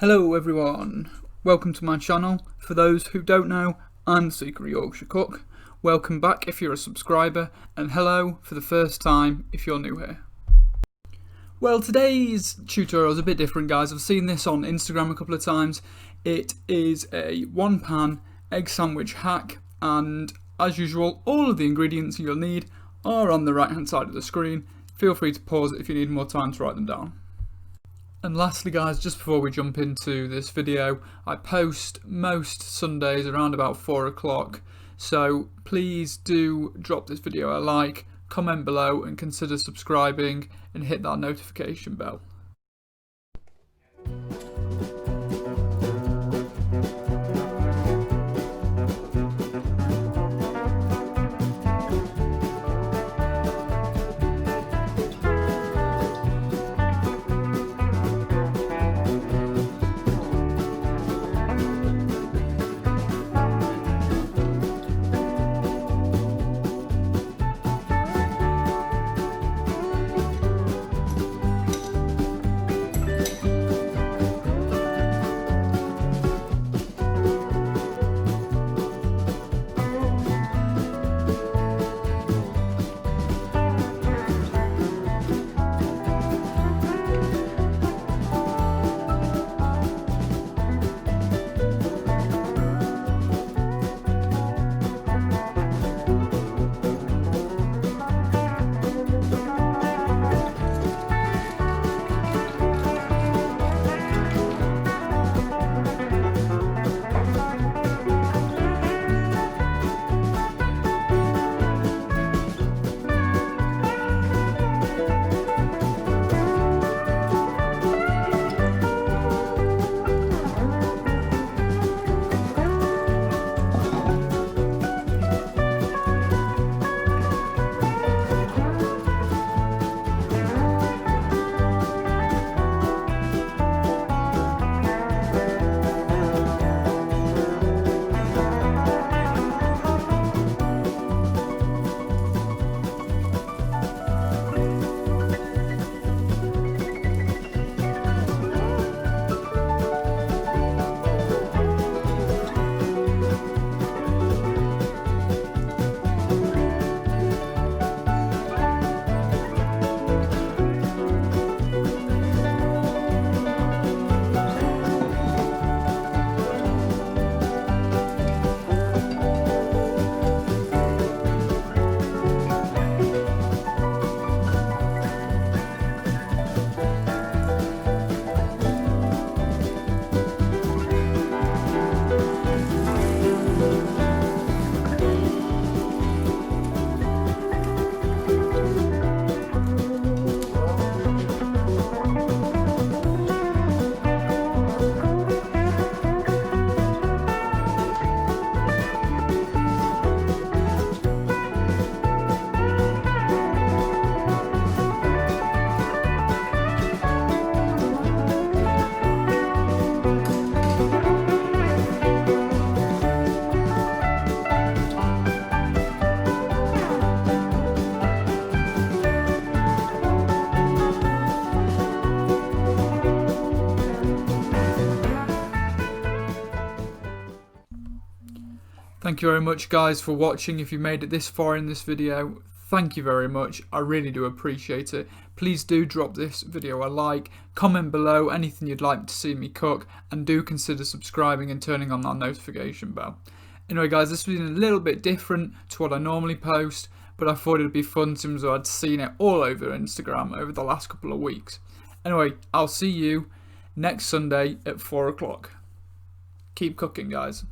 Hello everyone, welcome to my channel. For those who don't know, I'm the Secret Yorkshire Cook. Welcome back if you're a subscriber, and hello for the first time if you're new here. Well, today's tutorial is a bit different, guys. I've seen this on Instagram a couple of times. It is a one pan egg sandwich hack, and as usual, all of the ingredients you'll need are on the right hand side of the screen. Feel free to pause it if you need more time to write them down. And lastly, guys, just before we jump into this video, I post most Sundays around about 4 o'clock, so please do drop this video a like, comment below and consider subscribing and hit that notification bell. Thank you very much, guys, for watching. If you made it this far in this video, thank you very much. I really do appreciate it. Please do drop this video a like, comment below anything you'd like to see me cook, and do consider subscribing and turning on that notification bell. Anyway, guys, this was a little bit different to what I normally post, but I thought it'd be fun since I'd seen it all over Instagram over the last couple of weeks. Anyway, I'll see you next Sunday at 4 o'clock. Keep cooking, guys.